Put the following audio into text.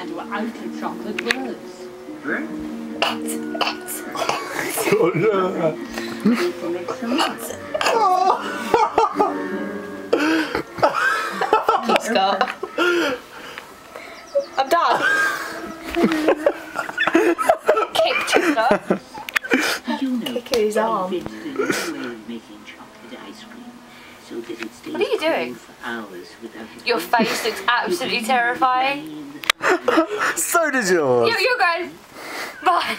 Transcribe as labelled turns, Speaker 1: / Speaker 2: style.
Speaker 1: and we're out of chocolate birds.
Speaker 2: Scott. I'm done. Kick Chestnut. Kicking his arm. What are you doing? Your face looks absolutely terrifying.
Speaker 3: So did yours.
Speaker 2: You're going. Bye.